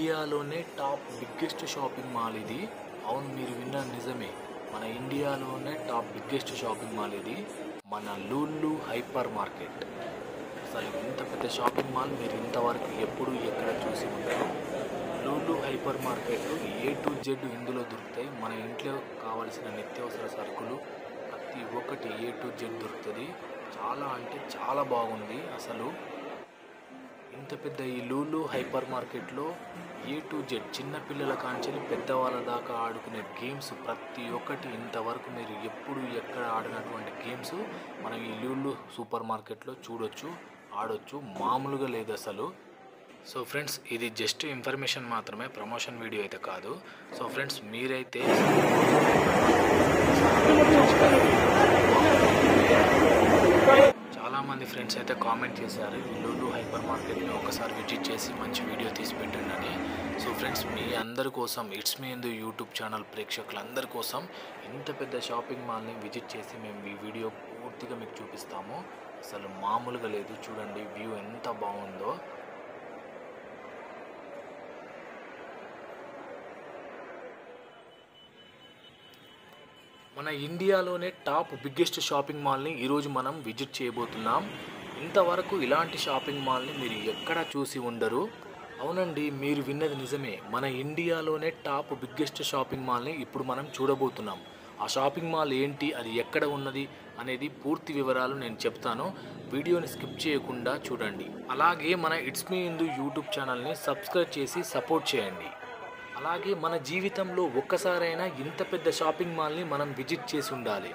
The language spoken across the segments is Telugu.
ఇండియాలోనే టాప్ బిగ్గెస్ట్ షాపింగ్ మాల్ ఇది. అవును, మీరు విన్న నిజమే. మన ఇండియాలోనే టాప్ బిగ్గెస్ట్ షాపింగ్ మాల్ ఇది, మన లులు హైపర్ మార్కెట్. అసలు ఇంత పెద్ద షాపింగ్ మాల్ మీరు ఇంతవరకు ఎప్పుడు ఎక్కడ చూసి ఉండరు. లులు హైపర్ మార్కెట్లో A to Z ఇందులో దొరుకుతాయి. మన ఇంట్లో కావాల్సిన నిత్యావసర సరుకులు ప్రతి ఒక్కటి A to Z దొరుకుతుంది. చాలా అంటే చాలా బాగుంది. అసలు ఇంత పెద్ద ఈ లులు హైపర్ మార్కెట్లో A to Z చిన్నపిల్లల కాంచెలి పెద్దవాళ్ళ దాకా ఆడుకునే గేమ్స్ ప్రతి ఒక్కటి ఇంతవరకు మీరు ఎప్పుడు ఎక్కడ ఆడినటువంటి గేమ్స్ మనం ఈ లులు సూపర్ మార్కెట్లో చూడొచ్చు, ఆడొచ్చు. మామూలుగా లేదు అసలు. సో ఫ్రెండ్స్, ఇది జస్ట్ ఇన్ఫర్మేషన్ మాత్రమే, ప్రమోషన్ వీడియో అయితే కాదు. సో ఫ్రెండ్స్, మీరైతే చాలామంది ఫ్రెండ్స్ అయితే కామెంట్ చేశారు ఈ లులు హైపర్ మార్కెట్ని ఒకసారి విజిట్ చేసి మంచి వీడియో తీసి పెట్టండి అని. సో ఫ్రెండ్స్, మీ అందరి కోసం, ఇట్స్ మీ ఇందు యూట్యూబ్ ఛానల్ ప్రేక్షకులందరి కోసం ఇంత పెద్ద షాపింగ్ మాల్ని విజిట్ చేసి మేము ఈ వీడియో పూర్తిగా మీకు చూపిస్తాము. అసలు మామూలుగా లేదు. చూడండి వ్యూ ఎంత బాగుందో. మన ఇండియాలోనే టాప్ బిగ్గెస్ట్ షాపింగ్ మాల్ని ఈరోజు మనం విజిట్ చేయబోతున్నాం. ఇంతవరకు ఇలాంటి షాపింగ్ మాల్ని మీరు ఎక్కడా చూసి ఉండరు. అవునండి, మీరు విన్నది నిజమే. మన ఇండియాలోనే టాప్ బిగ్గెస్ట్ షాపింగ్ మాల్ని ఇప్పుడు మనం చూడబోతున్నాం. ఆ షాపింగ్ మాల్ ఏంటి, అది ఎక్కడ ఉన్నది అనేది పూర్తి వివరాలు నేను చెప్తాను. వీడియోని స్కిప్ చేయకుండా చూడండి. అలాగే మన ఇట్స్ మీ ఇందు యూట్యూబ్ ఛానల్ని సబ్స్క్రైబ్ చేసి సపోర్ట్ చేయండి. అలాగే మన జీవితంలో ఒక్కసారైనా ఇంత పెద్ద షాపింగ్ మాల్ని మనం విజిట్ చేసి ఉండాలి.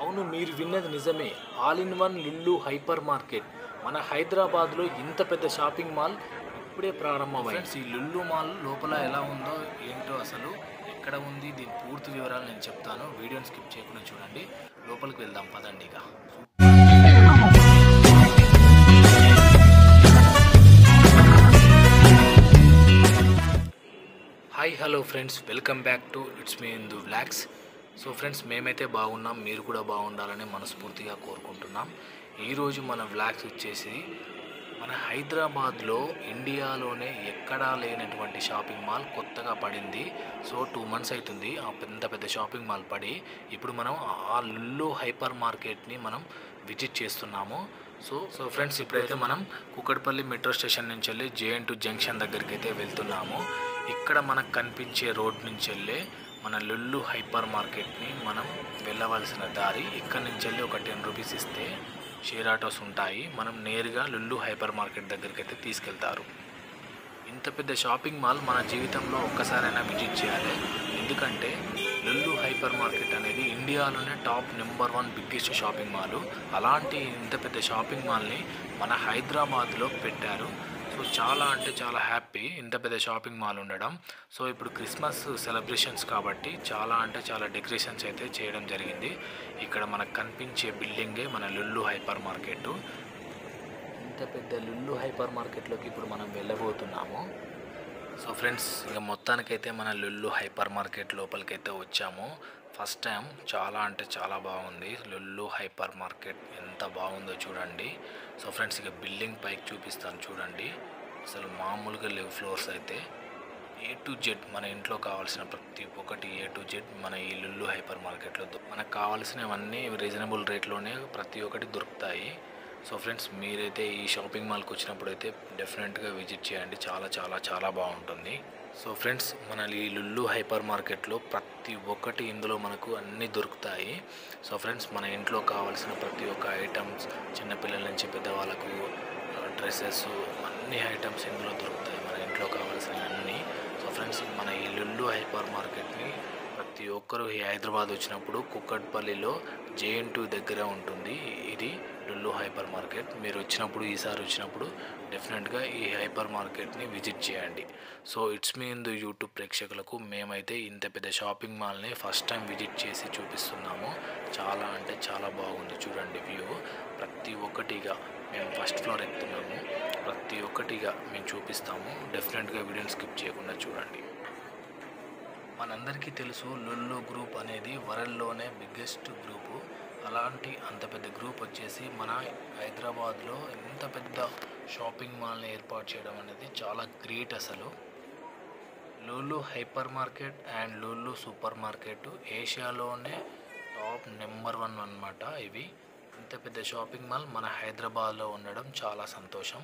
అవును, మీరు విన్నది నిజమే. All in one Lulu hyper market. మన హైదరాబాద్లో ఇంత పెద్ద షాపింగ్ మాల్ ఇప్పుడే ప్రారంభమైంది. ఈ లులు మాల్ లోపల ఎలా ఉందో ఏంటో, అసలు ఎక్కడ ఉంది, దీని పూర్తి వివరాలు నేను చెప్తాను. వీడియోని స్కిప్ చేయకుండా చూడండి. లోపలికి వెళ్దాం పదండి. ఇక hi, hello friends, welcome back to it's మీ ఇందు వ్లాగ్స్. సో ఫ్రెండ్స్, మేమైతే బాగున్నాం, మీరు కూడా బాగుండాలని మనస్ఫూర్తిగా కోరుకుంటున్నాం. ఈరోజు మన వ్లాగ్స్ వచ్చేసి మన హైదరాబాద్లో ఇండియాలోనే ఎక్కడా లేనటువంటి షాపింగ్ మాల్ కొత్తగా పడింది. సో 2 months అవుతుంది ఆ పెద్ద షాపింగ్ మాల్ పడి. ఇప్పుడు మనం ఆ లులు హైపర్ మార్కెట్ని మనం విజిట్ చేస్తున్నాము. సో ఫ్రెండ్స్, ఇప్పుడైతే మనం కూకట్పల్లి మెట్రో స్టేషన్ నుంచి వెళ్ళి JN2 జంక్షన్ దగ్గరికి అయితే వెళ్తున్నాము. ఇక్కడ మనకు కనిపించే రోడ్ నుంచి వెళ్ళి మన లులు హైపర్ మార్కెట్ని మనం వెళ్ళవలసిన దారి. ఇక్కడ నుంచి వెళ్ళి ఒక 10 రూపీస్ ఇస్తే షేర్ ఆటోస్ ఉంటాయి. మనం నేరుగా లులు హైపర్ మార్కెట్ దగ్గరికి అయితే తీసుకెళ్తారు. ఇంత పెద్ద షాపింగ్ మాల్ మన జీవితంలో ఒక్కసారైనా విజిట్ చేయాలి. ఎందుకంటే లులు హైపర్ మార్కెట్ అనేది ఇండియాలోనే top number 1 biggest shopping mall. అలాంటి ఇంత పెద్ద షాపింగ్ మాల్ని మన హైదరాబాద్లో పెట్టారు. సో చాలా అంటే చాలా హ్యాపీ ఇంత పెద్ద షాపింగ్ మాల్ ఉండడం. సో ఇప్పుడు క్రిస్మస్ సెలబ్రేషన్స్ కాబట్టి చాలా అంటే చాలా డెకరేషన్స్ అయితే చేయడం జరిగింది. ఇక్కడ మనకు కనిపించే బిల్డింగే మన లులు హైపర్ మార్కెట్. ఇంత పెద్ద లులు హైపర్ మార్కెట్లోకి ఇప్పుడు మనం వెళ్ళబోతున్నాము. సో ఫ్రెండ్స్, ఇక మొత్తానికైతే మన లులు హైపర్ మార్కెట్ లోపలికైతే వచ్చాము. First time. చాలా అంటే చాలా బాగుంది లులు హైపర్ మార్కెట్. ఎంత బాగుందో చూడండి. సో ఫ్రెండ్స్, ఇక బిల్డింగ్ పైకి చూపిస్తాను చూడండి. అసలు మామూలుగా లేవు ఫ్లోర్స్ అయితే. A to Z మన ఇంట్లో కావాల్సిన ప్రతి ఒక్కటి A to Z మన ఈ లులు హైపర్ మార్కెట్లో మనకు కావాల్సినవన్నీ రీజనబుల్ రేట్లోనే ప్రతి ఒక్కటి దొరుకుతాయి. సో ఫ్రెండ్స్, మీరైతే ఈ షాపింగ్ మాల్కి వచ్చినప్పుడు అయితే డెఫినెట్గా విజిట్ చేయండి. చాలా చాలా చాలా బాగుంటుంది. సో ఫ్రెండ్స్, మన ఈ లులు హైపర్ మార్కెట్లో ప్రతి ఒక్కటి ఇందులో మనకు అన్నీ దొరుకుతాయి. సో ఫ్రెండ్స్, మన ఇంట్లో కావాల్సిన ప్రతి ఒక్క ఐటమ్స్, చిన్నపిల్లల నుంచి పెద్దవాళ్ళకు డ్రెస్సెస్, అన్ని ఐటమ్స్ ఇందులో దొరుకుతాయి. మన ఇంట్లో కావాల్సిన అన్నీ. సో ఫ్రెండ్స్, మన ఈ లులు హైపర్ మార్కెట్ని ప్రతి ఒక్కరూ ఈ హైదరాబాద్ వచ్చినప్పుడు కుక్కట్పల్లిలో JN2 దగ్గర ఉంటుంది ఇది లులు హైపర్ మార్కెట్. మీరు ఈసారి వచ్చినప్పుడు డెఫినెట్గా ఈ హైపర్ మార్కెట్ని విజిట్ చేయండి. సో ఇట్స్ మీ ఇందు యూట్యూబ్ ప్రేక్షకులకు మేమైతే ఇంత పెద్ద షాపింగ్ మాల్ని ఫస్ట్ టైం విజిట్ చేసి చూపిస్తున్నాము. చాలా అంటే చాలా బాగుంది చూడండి వ్యూ. ప్రతి ఒక్కటిగా మేము ఫస్ట్ ఫ్లోర్ ఎక్కుతున్నాము. ప్రతి ఒక్కటిగా మేము చూపిస్తాము. డెఫినెట్గా వీడియోని స్కిప్ చేయకుండా చూడండి. మనందరికీ తెలుసు లులు గ్రూప్ అనేది వరల్డ్లోనే బిగ్గెస్ట్ గ్రూపు. అలాంటి అంత పెద్ద గ్రూప్ వచ్చేసి మన హైదరాబాద్లో ఇంత పెద్ద షాపింగ్ మాల్ని ఏర్పాటు చేయడం అనేది చాలా గ్రేట్ అసలు. Lulu hypermarket and Lulu supermarket ఏషియాలోనే టాప్ నెంబర్ 1 అన్నమాట. ఇవి ఇంత పెద్ద షాపింగ్ మాల్ మన హైదరాబాద్లో ఉండడం చాలా సంతోషం.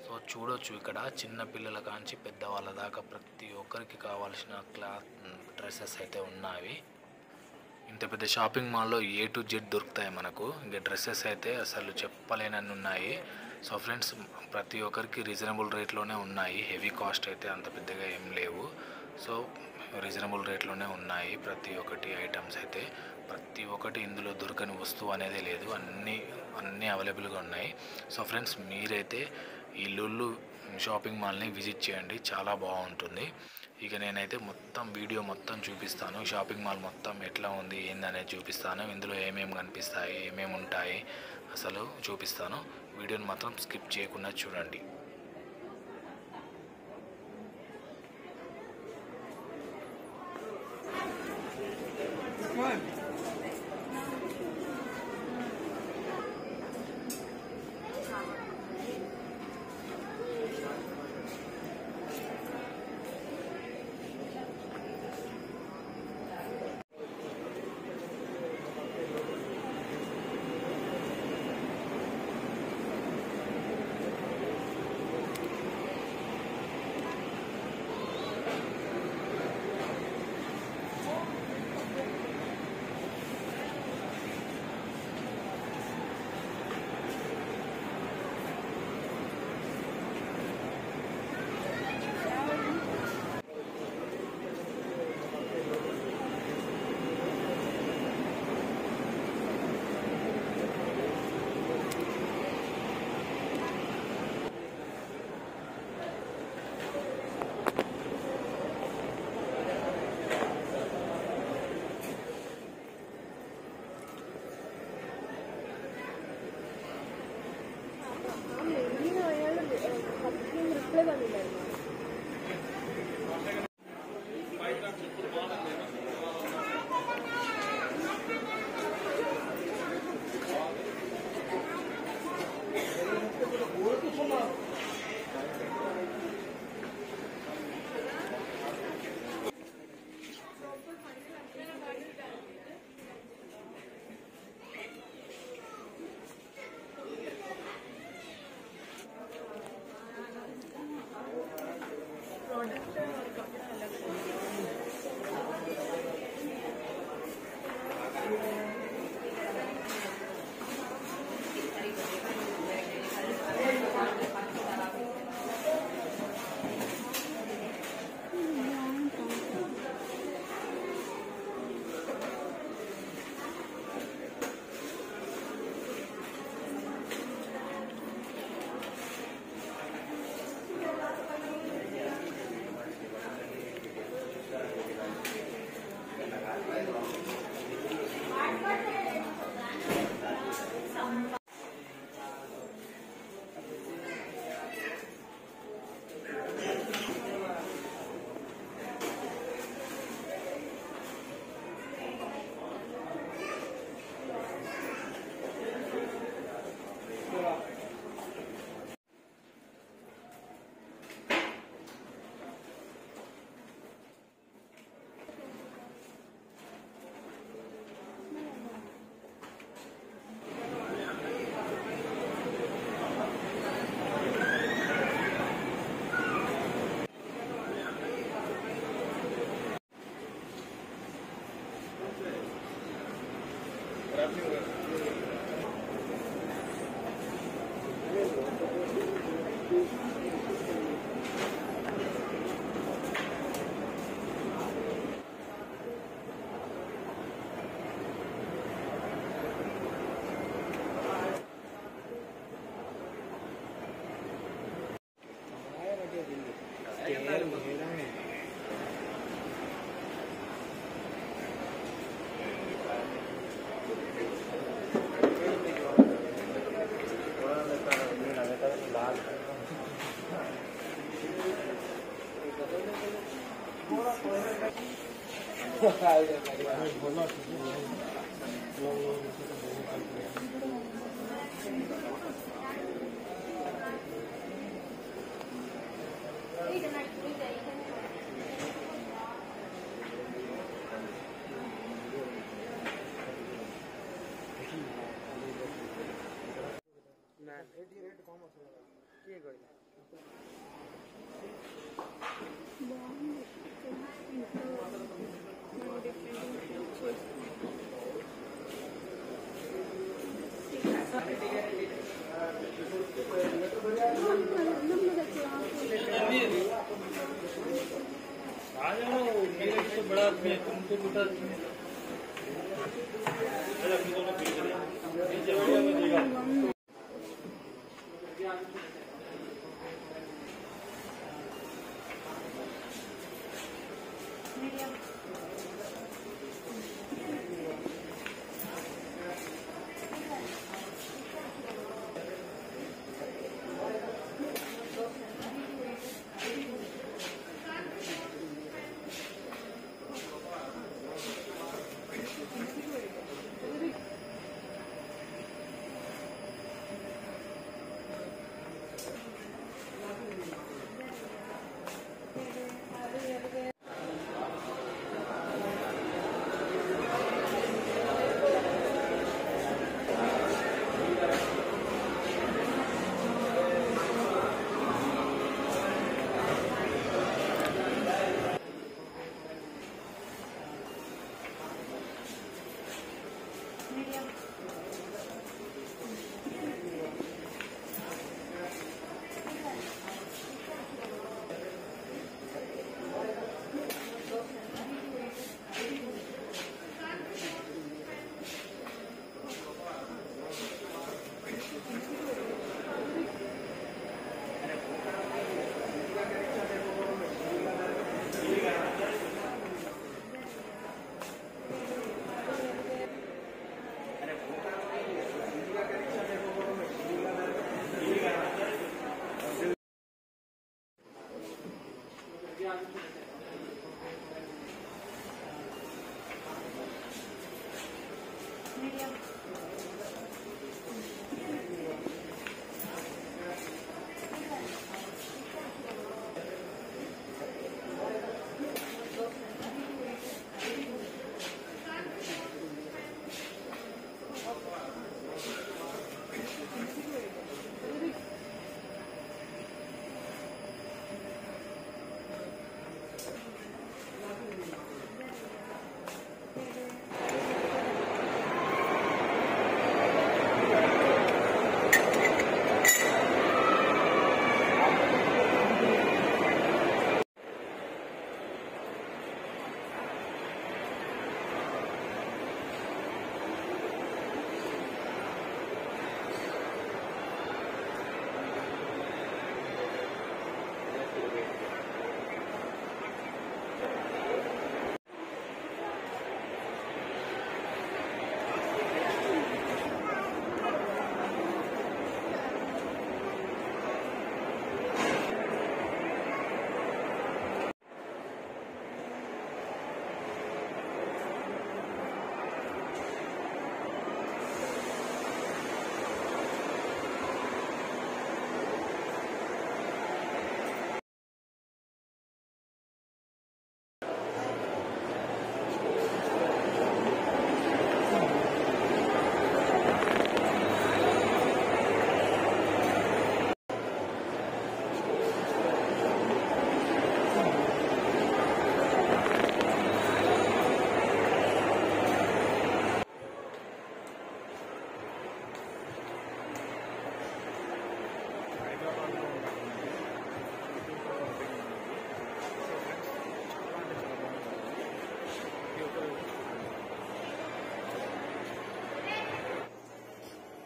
సో చూడొచ్చు, ఇక్కడ చిన్న పిల్లల కాంచి పెద్దవాళ్ళ దాకా ప్రతి ఒక్కరికి కావాల్సిన క్లాత్ డ్రెస్సెస్ అయితే ఉన్నాయి. ఇంత పెద్ద షాపింగ్ మాల్లో ఏ టు జెడ్ దొరుకుతాయి మనకు. ఇంకా డ్రెస్సెస్ అయితే అసలు చెప్పలేనన్ని ఉన్నాయి. సో ఫ్రెండ్స్, ప్రతి ఒక్కరికి రీజనబుల్ రేట్లోనే ఉన్నాయి. హెవీ కాస్ట్ అయితే అంత పెద్దగా ఏం లేవు. సో రీజనబుల్ రేట్లోనే ఉన్నాయి ప్రతి ఒక్కటి ఐటమ్స్ అయితే. ప్రతి ఒక్కటి ఇందులో దొరకని వస్తువు అనేది లేదు, అన్నీ అవైలబుల్గా ఉన్నాయి. సో ఫ్రెండ్స్, మీరైతే ఈ లుల్లు షాపింగ్ మాల్ని విజిట్ చేయండి, చాలా బాగుంటుంది. ఇక నేనైతే వీడియో మొత్తం చూపిస్తాను. షాపింగ్ మాల్ మొత్తం ఎట్లా ఉంది ఏందనేది చూపిస్తాను. ఇందులో ఏమేమి కనిపిస్తాయి, ఏమేమి ఉంటాయి అసలు చూపిస్తాను. వీడియోని మాత్రం స్కిప్ చేయకుండా చూడండి. बड़ा आदमी है तुमको छोटा आदमी है अपने दोनों पीट रहे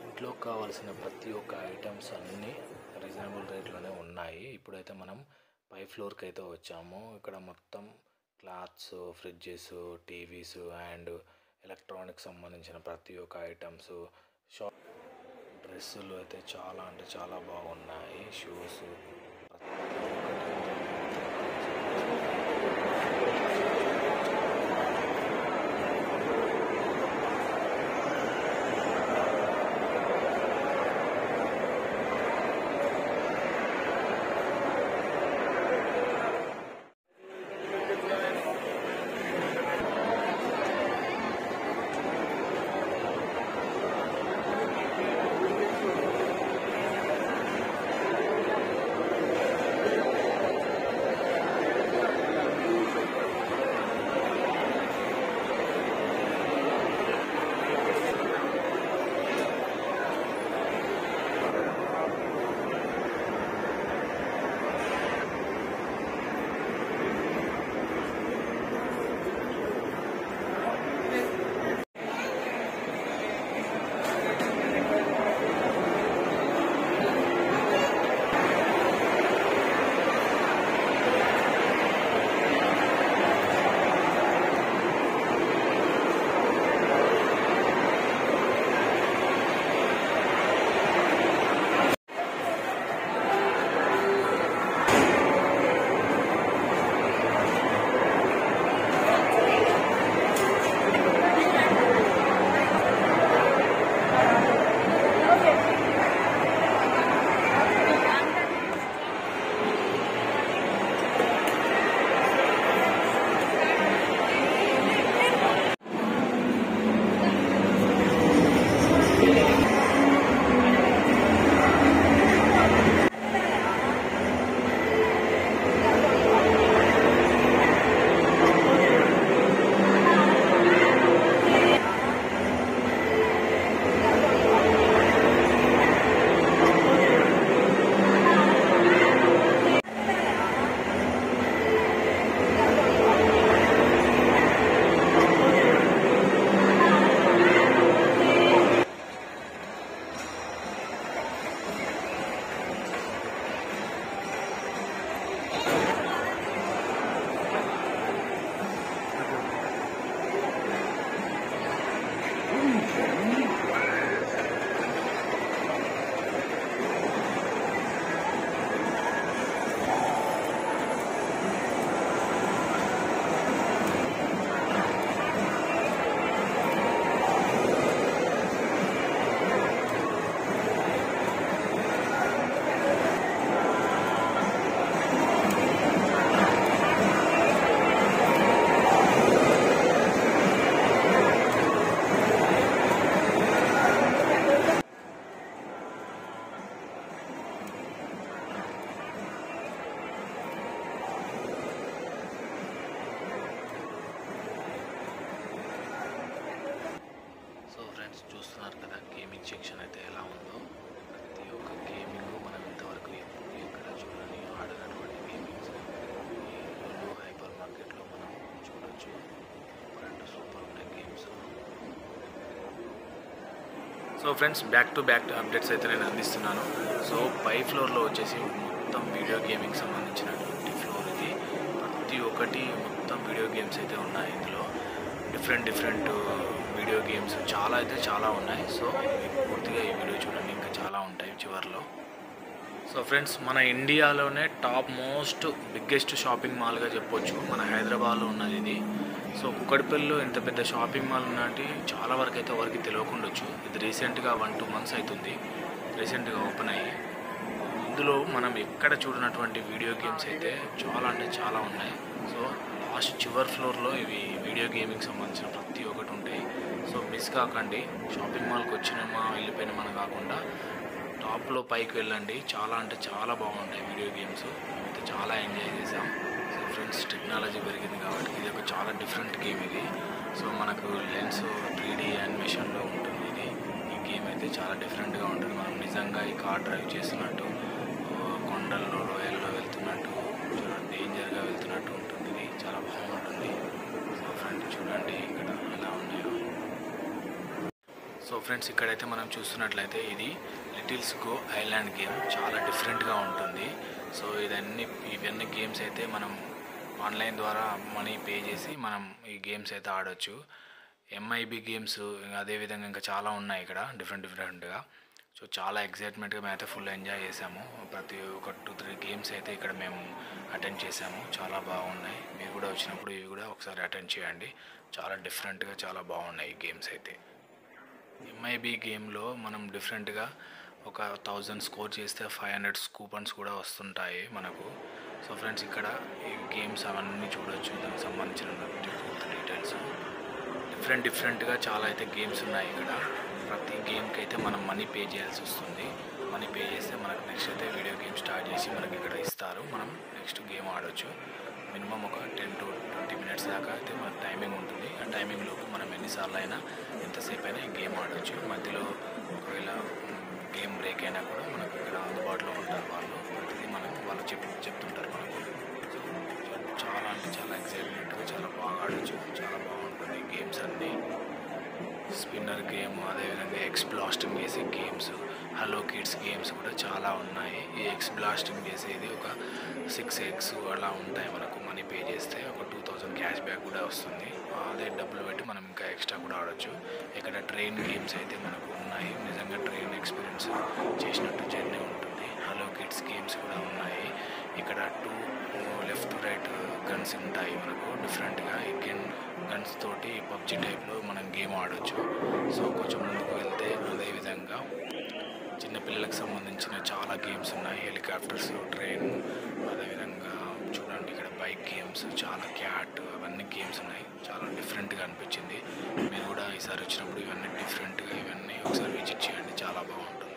ఇంట్లో కావాల్సిన ప్రతి ఒక్క ఐటమ్స్ అన్నీ రీజనబుల్ రేట్లోనే ఉన్నాయి. ఇప్పుడైతే మనం పై ఫ్లోర్కి అయితే వచ్చాము. ఇక్కడ మొత్తం clothes, fridges, TVs and electronics సంబంధించిన ప్రతి ఒక్క ఐటమ్స్, డ్రెస్సులు అయితే చాలా అంటే చాలా బాగున్నాయి. షూస్ సెక్షన్ అయితే ఎలా ఉందో, ప్రతి ఒక్క గేమింగ్ మనం ఇంతవరకు ఎప్పుడు ఎక్కడ చూడని ఆడినటువంటి గేమింగ్స్ ఈ లులు హైపర్ మార్కెట్లో మనం చూడొచ్చు. సూపర్ ఉంటాయి games. So friends, back to back updates అయితే నేను అందిస్తున్నాను. సో పై ఫ్లోర్లో వచ్చేసి మొత్తం వీడియో గేమింగ్ సంబంధించినటువంటి ఫ్లోర్ ఇది. ప్రతి ఒక్కటి మొత్తం వీడియో గేమ్స్ అయితే ఉన్నాయి. ఇందులో డిఫరెంట్ వీడియో గేమ్స్ చాలా ఉన్నాయి. సో పూర్తిగా ఈ వీడియో చూడండి, ఇంకా చాలా ఉంటాయి చివరిలో. సో ఫ్రెండ్స్, మన ఇండియాలోనే టాప్ మోస్ట్ బిగ్గెస్ట్ షాపింగ్ మాల్గా చెప్పొచ్చు మన హైదరాబాద్లో ఉన్నది ఇది. సో కుక్కడిపల్లిలో ఇంత పెద్ద షాపింగ్ మాల్ ఉన్నట్టు చాలా వరకు అయితే ఎవరికి తెలియకుండొచ్చు. ఇది రీసెంట్గా 1-2 months అవుతుంది రీసెంట్గా ఓపెన్ అయ్యి. ఇందులో మనం ఎక్కడ చూడనటువంటి వీడియో గేమ్స్ అయితే చాలా ఉన్నాయి. సో లాస్ట్ చివరి ఫ్లోర్లో ఇవి వీడియో గేమింగ్ సంబంధించిన ప్రతి ఒక్కటి ఉంటాయి. సో మిస్ కాకండి. షాపింగ్ మాల్కి వచ్చినామా వెళ్ళిపోయినామని కాకుండా టాప్లో పైకి వెళ్ళండి. చాలా బాగుంటాయి వీడియో గేమ్స్. మేమైతే చాలా ఎంజాయ్ చేసాం. సో ఫ్రెండ్స్, టెక్నాలజీ పెరిగింది కాబట్టి ఇది ఒక చాలా డిఫరెంట్ గేమ్ ఇది. సో మనకు లెన్స్ 3D యానిమేషన్లో ఉంటుంది ఇది. ఈ గేమ్ అయితే చాలా డిఫరెంట్గా ఉంటుంది. మనం నిజంగా ఈ కార్ డ్రైవ్ చేస్తున్నట్టు, కొండల్లో లోయల్లో వెళ్తున్నట్టు, డేంజర్గా వెళ్తున్నట్టు ఉంటుంది. ఇది చాలా బాగుంటుంది. సో ఫ్రెండ్స్, చూడండి ఇక్కడ ఎలా ఉన్నాయో. సో ఫ్రెండ్స్, ఇక్కడైతే మనం చూస్తున్నట్లయితే ఇది లిటిల్స్ గో ఐలాండ్ గేమ్. చాలా డిఫరెంట్గా ఉంటుంది. సో ఇవన్నీ గేమ్స్ అయితే మనం ఆన్లైన్ ద్వారా మనీ పే చేసి మనం ఈ గేమ్స్ అయితే ఆడొచ్చు. MIB గేమ్స్, అదేవిధంగా ఇంకా చాలా ఉన్నాయి ఇక్కడ డిఫరెంట్గా. సో చాలా ఎగ్జైట్మెంట్గా మేమైతే ఫుల్ ఎంజాయ్ చేసాము. ప్రతి ఒక 2-3 గేమ్స్ అయితే ఇక్కడ మేము అటెండ్ చేసాము. చాలా బాగున్నాయి. మీరు కూడా వచ్చినప్పుడు ఇవి కూడా ఒకసారి అటెండ్ చేయండి. చాలా డిఫరెంట్గా చాలా బాగున్నాయి ఈ గేమ్స్ అయితే. MIB గేమ్లో మనం డిఫరెంట్గా ఒక 1000 స్కోర్ చేస్తే 500 కూపన్స్ కూడా వస్తుంటాయి మనకు. సో ఫ్రెండ్స్, ఇక్కడ ఈ గేమ్స్ అవన్నీ చూడొచ్చు. దానికి సంబంధించిన డీటెయిల్స్ డిఫరెంట్గా చాలా అయితే గేమ్స్ ఉన్నాయి ఇక్కడ. ప్రతి గేమ్కి అయితే మనం మనీ పే చేయాల్సి వస్తుంది. మనీ పే చేస్తే మనకు నెక్స్ట్ అయితే వీడియో గేమ్ స్టార్ట్ చేసి మనకి ఇక్కడ ఇస్తారు. మనం నెక్స్ట్ గేమ్ ఆడవచ్చు. మినిమం ఒక 10 to 20 minutes దాకా అయితే మన టైమింగ్ ఉంటుంది. ఆ టైమింగ్లోపు మనం ఎన్నిసార్లు అయినా ఎంతసేపు అయినా ఈ గేమ్ ఆడవచ్చు. మధ్యలో ఒకవేళ గేమ్ బ్రేక్ అయినా కూడా మనకు ఇక్కడ అందుబాటులో ఉంటారు వాళ్ళు. ప్రతిదీ వాళ్ళు చెప్తుంటారు మనకు. చాలా ఎక్సైట్మెంట్గా చాలా బాగా ఆడవచ్చు. చాలా బాగుంటుంది గేమ్స్ అన్నీ. స్పిన్నర్ గేమ్, అదేవిధంగా ఎగ్స్ బ్లాస్టింగ్ చేసే గేమ్స్, హలో కిడ్స్ గేమ్స్ కూడా చాలా ఉన్నాయి. ఈ ఎగ్స్ బ్లాస్టింగ్ చేసేది ఒక 6 eggs అలా ఉంటాయి. మనకు మనీ పే చేస్తే ఒక 2000 క్యాష్ బ్యాక్ కూడా వస్తుంది. అదే డబ్బులు పెట్టి మనం ఇంకా ఎక్స్ట్రా కూడా ఆడవచ్చు. ఇక్కడ ట్రైన్ గేమ్స్ అయితే మనకు ఉన్నాయి. నిజంగా ట్రైన్ ఎక్స్పీరియన్స్ చేసినట్టు జర్నీ ఉంటుంది. హలో కిడ్స్ గేమ్స్ కూడా ఉన్నాయి. ఇక్కడ 2 left to right గన్స్ ఉంటాయి మనకు డిఫరెంట్గా. ఈ గన్స్ తోటి పబ్జీ టైప్లో మనం గేమ్ ఆడవచ్చు. సో కొంచెం ముందుకు వెళ్తే అదేవిధంగా చిన్నపిల్లలకు సంబంధించిన చాలా గేమ్స్ ఉన్నాయి. హెలికాప్టర్స్, ట్రైన్, అదేవిధంగా చూడండి ఇక్కడ బైక్ గేమ్స్, చాలా క్యాట్, అవన్నీ గేమ్స్ ఉన్నాయి. చాలా డిఫరెంట్గా అనిపించింది. మీరు కూడా ఈసారి వచ్చినప్పుడు ఇవన్నీ డిఫరెంట్గా ఇవన్నీ ఒకసారి విజిట్ చేయండి. చాలా బాగుంటుంది.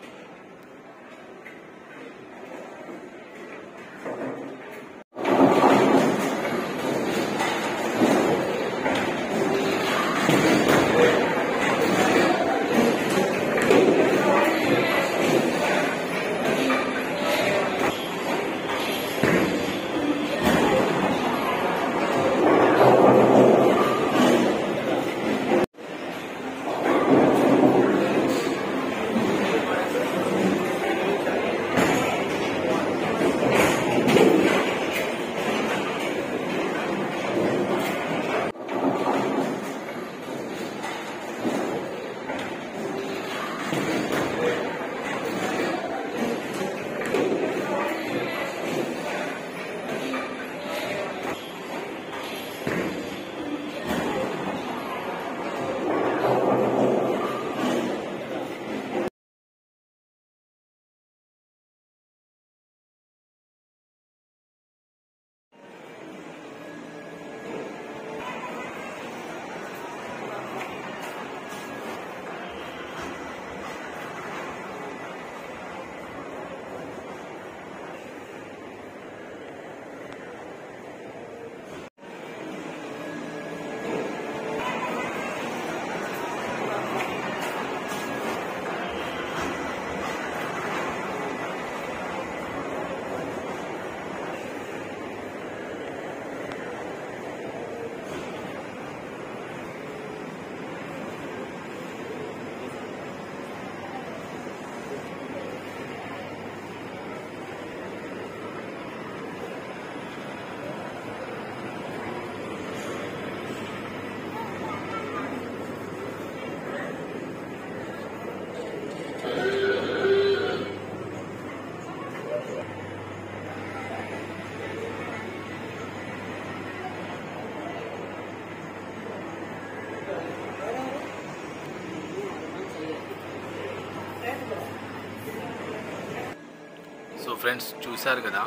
ఫ్రెండ్స్ చూశారు కదా.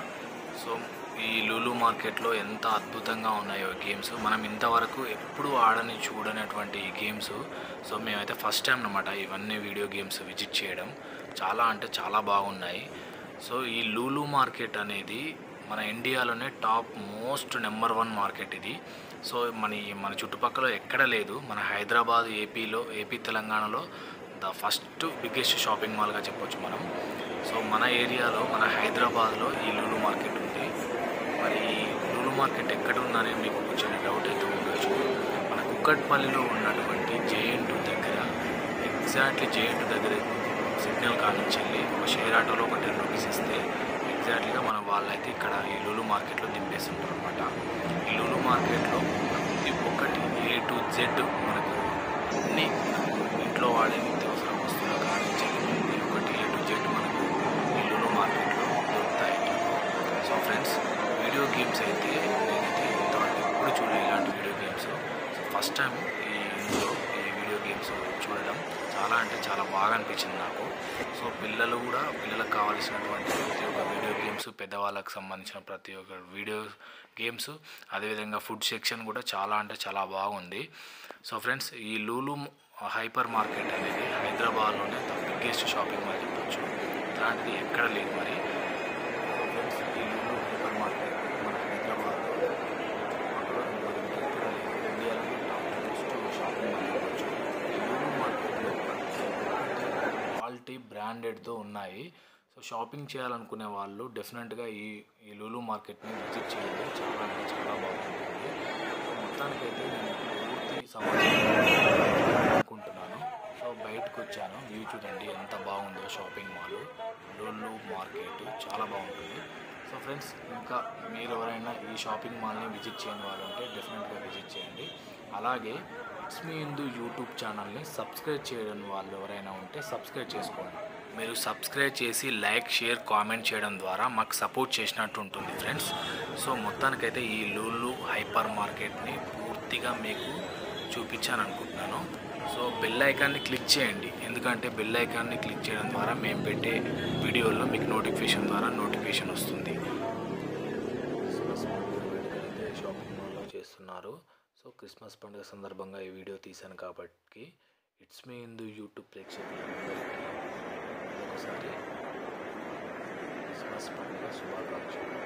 సో ఈ లూలు మార్కెట్లో ఎంత అద్భుతంగా ఉన్నాయో గేమ్స్. మనం ఇంతవరకు ఎప్పుడు ఆడని చూడనటువంటి గేమ్స్. సో మేమైతే ఫస్ట్ టైం అన్నమాట ఇవన్నీ వీడియో గేమ్స్ విజిట్ చేయడం. చాలా అంటే చాలా బాగున్నాయి. సో ఈ లూలు మార్కెట్ అనేది మన ఇండియాలోనే టాప్ మోస్ట్ నెంబర్ 1 మార్కెట్ ఇది. సో మన చుట్టుపక్కల ఎక్కడ లేదు. మన హైదరాబాద్ ఏపీ తెలంగాణలో ద ఫస్ట్ బిగ్గెస్ట్ షాపింగ్ మాల్గా చెప్పొచ్చు మనం. సో మన ఏరియాలో మన హైదరాబాద్లో ఈ లూలు మార్కెట్ ఉంది. మరి ఈ లూలు మార్కెట్ ఎక్కడ ఉందనే మీకు చిన్న డౌట్ అయితే ఉండొచ్చు. మన కుక్కట్పల్లిలో ఉన్నటువంటి జేఎన్2 దగ్గర, ఎగ్జాక్ట్లీ జేఎన్2 దగ్గర సిగ్నల్ కానించెల్లి ఒక షేర్ ఆటోలో ఒక 10 రూపీస్ ఇస్తే ఎగ్జాక్ట్లీగా మన వాళ్ళైతే ఇక్కడ ఈ లూలు మార్కెట్లో దింపేస్తుంటారు అనమాట. ఈ లూలు మార్కెట్లో ప్రతి ఒక్కటి A to Z మనకు అన్ని ఇంట్లో వాడే నిత్యావసర వస్తువులు కానించెల్లి ప్రతి ఒక్కటి A to Z మనకు ఈ లూలు మార్కెట్లో దొరుకుతాయి. సో ఫ్రెండ్స్, వీడియో గేమ్స్ అయితే నేనైతే ఇంతవరకు ఎప్పుడు చూడలేదు ఇలాంటి video games. So first time ఇందులో ఈ వీడియో గేమ్స్ చూడడం చాలా అంటే చాలా బాగా అనిపించింది నాకు. సో పిల్లలకు కావాల్సినటువంటి ప్రతి ఒక్క వీడియో గేమ్స్, పెద్దవాళ్ళకు సంబంధించిన ప్రతి ఒక్క వీడియో గేమ్స్, అదేవిధంగా ఫుడ్ సెక్షన్ కూడా చాలా అంటే చాలా బాగుంది. సో ఫ్రెండ్స్, ఈ లూలు హైపర్ మార్కెట్ అనేది హైదరాబాద్లోనే ద బిగ్గెస్ట్ షాపింగ్ మాల్ చెప్పొచ్చు. ఇలాంటిది ఎక్కడ లేదు మరి. సో ఫ్రెండ్స్, ఈ లూలు హైపర్ మార్కెట్ మన హైదరాబాద్లో ఇంకెక్కడ లేదు. ఇండియాలోనే టాప్ బిగ్గెస్ట్ షాపింగ్ మాల్ చెప్పొచ్చు. ఈ లూలు మార్కెట్లో క్వాలిటీ బ్రాండెడ్తో ఉన్నాయి. సో షాపింగ్ చేయాలనుకునే వాళ్ళు డెఫినెట్గా ఈ లూలు మార్కెట్ని విజిట్ చేయండి. చాలా అంటే చాలా బాగుంటుంది. సో మొత్తానికైతే నేను పూర్తి సమాచారం అనుకుంటున్నాను. సో బయటకు వచ్చాను, వ్యూ చూడండి ఎంత బాగుందో. షాపింగ్ మాల్ లూలు మార్కెట్ చాలా బాగుంటుంది. సో ఫ్రెండ్స్, ఇంకా మీరు ఎవరైనా ఈ షాపింగ్ మాల్ని విజిట్ చేయని వాళ్ళు ఉంటే డెఫినెట్గా విజిట్ చేయండి. అలాగే ఇట్స్ మీ హిందూ యూట్యూబ్ ఛానల్ని సబ్స్క్రైబ్ చేయడం వాళ్ళు ఎవరైనా ఉంటే సబ్స్క్రైబ్ చేసుకోండి. మీరు సబ్స్క్రైబ్ చేసి లైక్, షేర్, కామెంట్ చేయడం ద్వారా మాకు సపోర్ట్ చేసినట్టు ఉంటుంది ఫ్రెండ్స్. సో మొత్తానికైతే ఈ లూలు హైపర్ మార్కెట్ని పూర్తిగా మీకు చూపించాను అనుకుంటున్నాను. సో బెల్ ఐకాన్ని క్లిక్ చేయండి, ఎందుకంటే బెల్ ఐకాన్ని క్లిక్ చేయడం ద్వారా మేము పెట్టే వీడియోల్లో మీకు నోటిఫికేషన్ వస్తుంది. క్రిస్మస్ పండుగ వేడుకలైతే షాపింగ్ మాల్లో చేస్తున్నారు. సో క్రిస్మస్ పండుగ సందర్భంగా ఈ వీడియో తీశాను కాబట్టి ఇట్స్ మీ హిందూ యూట్యూబ్ ప్రేక్షకులందరికీ ఒకసారి క్రిస్మస్ పండుగ శుభాకాంక్షలు.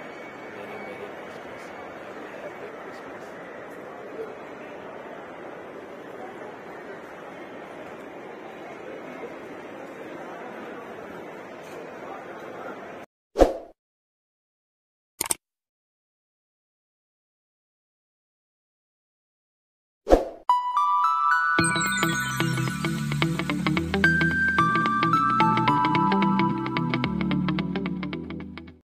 Very very Christmas, happy Christmas.